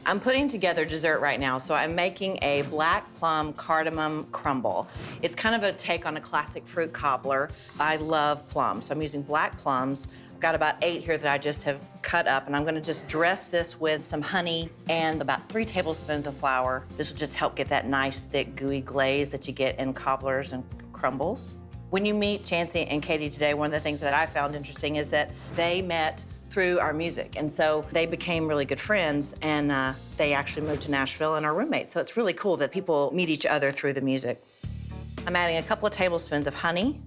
I'm putting together dessert right now, so I'm making a black plum cardamom crumble. It's kind of a take on a classic fruit cobbler. I love plums, so I'm using black plums. I've got about 8 here that I just have cut up, and I'm gonna just dress this with some honey and about 3 tablespoons of flour. This will just help get that nice, thick, gooey glaze that you get in cobblers and crumbles. When you meet Chancey and Katie today, one of the things that I found interesting is that they met through our music. And so they became really good friends, and they actually moved to Nashville and are roommates. So it's really cool that people meet each other through the music. I'm adding a couple of tablespoons of honey.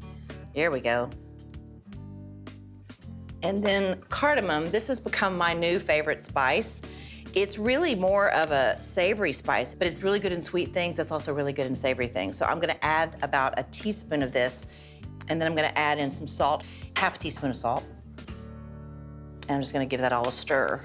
Here we go. And then cardamom. This has become my new favorite spice. It's really more of a savory spice, but it's really good in sweet things. It's also really good in savory things. So I'm gonna add about a teaspoon of this, and then I'm gonna add in some salt, half a teaspoon of salt. And I'm just gonna give that all a stir.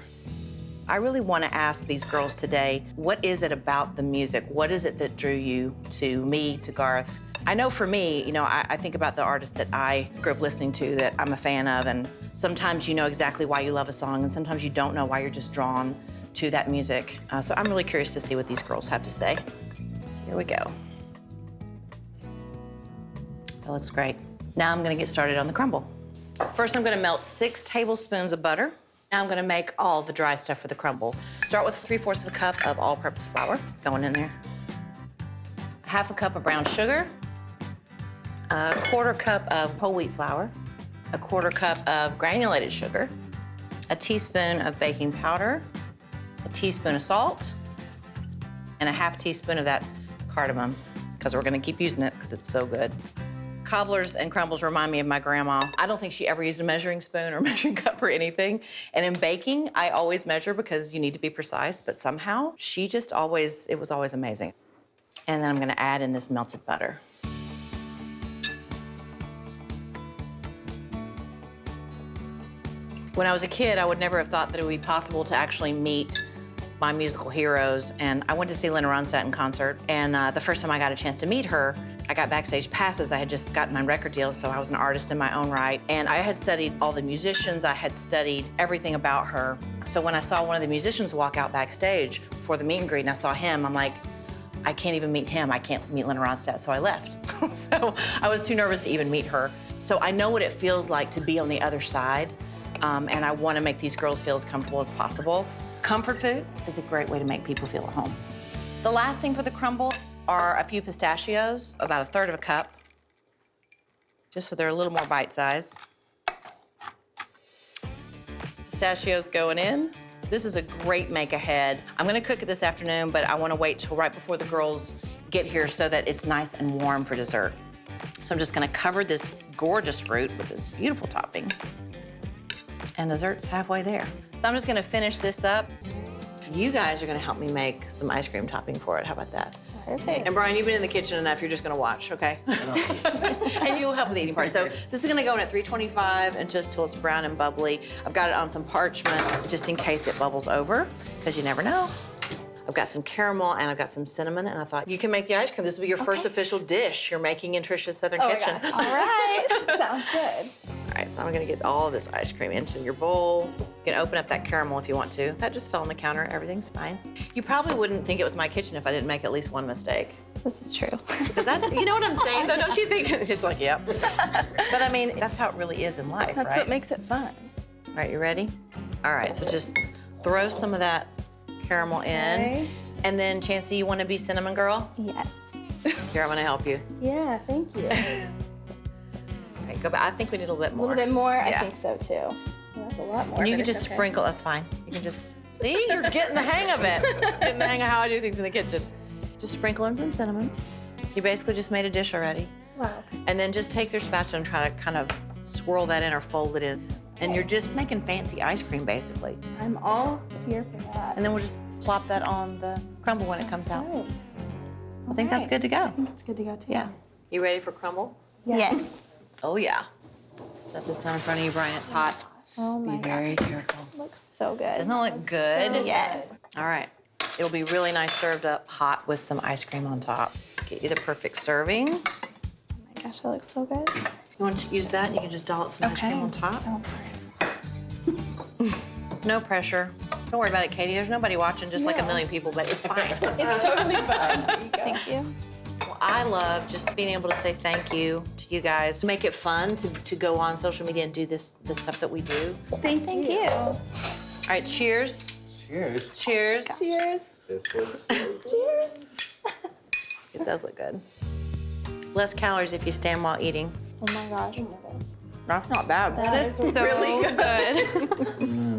I really wanna ask these girls today, what is it about the music? What is it that drew you to me, to Garth? I know for me, you know, I think about the artists that I grew up listening to that I'm a fan of, and sometimes you know exactly why you love a song, and sometimes you don't know why you're just drawn to that music. So I'm really curious to see what these girls have to say. Here we go. That looks great. Now I'm gonna get started on the crumble. First, I'm gonna melt 6 tablespoons of butter. Now I'm gonna make all the dry stuff for the crumble. Start with 3/4 of a cup of all-purpose flour going in there. 1/2 a cup of brown sugar. 1/4 cup of whole wheat flour. 1/4 cup of granulated sugar. A teaspoon of baking powder. A teaspoon of salt. And a 1/2 teaspoon of that cardamom, because we're gonna keep using it because it's so good. Cobblers and crumbles remind me of my grandma. I don't think she ever used a measuring spoon or measuring cup for anything. And in baking, I always measure because you need to be precise, but somehow she just always, it was always amazing. And then I'm gonna add in this melted butter. When I was a kid, I would never have thought that it would be possible to actually meet my musical heroes, and I went to see Linda Ronstadt in concert, and the first time I got a chance to meet her, I got backstage passes. I had just gotten my record deal, so I was an artist in my own right, and I had studied all the musicians, I had studied everything about her. So when I saw one of the musicians walk out backstage for the meet and greet, and I saw him, I'm like, I can't even meet him, I can't meet Linda Ronstadt, so I left. So I was too nervous to even meet her. So I know what it feels like to be on the other side, and I want to make these girls feel as comfortable as possible. Comfort food is a great way to make people feel at home. The last thing for the crumble are a few pistachios, about 1/3 of a cup, just so they're a little more bite size. Pistachios going in. This is a great make ahead. I'm gonna cook it this afternoon, but I wanna wait till right before the girls get here so that it's nice and warm for dessert. So I'm just gonna cover this gorgeous fruit with this beautiful topping. And dessert's halfway there. So I'm just gonna finish this up. You guys are gonna help me make some ice cream topping for it. How about that? Perfect. And Brian, you've been in the kitchen enough, you're just gonna watch, okay? And you'll help with the eating part. So this is gonna go in at 325 and just till it's brown and bubbly. I've got it on some parchment just in case it bubbles over, because you never know. I've got some caramel and I've got some cinnamon, and I thought you can make the ice cream. This will be your first official dish you're making in Trisha's Southern Kitchen. All right, sounds good. All right, so I'm gonna get all of this ice cream into your bowl. You can open up that caramel if you want to. That just fell on the counter, everything's fine. You probably wouldn't think it was my kitchen if I didn't make at least one mistake. This is true. Because that's, you know what I'm saying though, don't you think? It's just like, yep. But I mean, that's how it really is in life, That's right? what makes it fun. All right, you ready? All right, so just throw some of that caramel in. Okay. And then, Chancey, you wanna be cinnamon girl? Yes. Here, I'm gonna help you. Yeah, thank you. All right, go back. I think we need a little bit A more. little bit more? Yeah. I think so too. That's a lot more. And you but can it's just okay. sprinkle, that's fine. You can just, see, you're getting the hang of it. Getting the hang of how I do things in the kitchen. Just sprinkle in some cinnamon. You basically just made a dish already. Wow. And then just take your spatula and try to kind of swirl that in or fold it in. And you're just making fancy ice cream, basically. I'm all here for that. And then we'll just plop that on the crumble when it comes out. Right. I think that's good to go. I think it's good to go too. Yeah. You ready for crumble? Yes. Oh, yeah. Set this down in front of you, Brian. It's hot. Oh my Be very gosh. careful. Looks so good. Doesn't it look good? Yes. All right. It'll be really nice served up hot with some ice cream on top. Get you the perfect serving. You Oh my gosh, that looks so good. want to use that? You can just dollop some ice cream on top. Sounds great. No pressure. Don't worry about it, Katie. There's nobody watching, just like a million people, but it's fine. It's totally fine. There you go. Thank you. Well, I love just being able to say thank you to you guys. Make it fun to go on social media and do the stuff that we do. Thank you. All right, cheers. Cheers. Cheers. Cheers. This looks so good. Cheers. It does look good. Less calories if you stand while eating. Oh my gosh. That's not bad. That is so really good.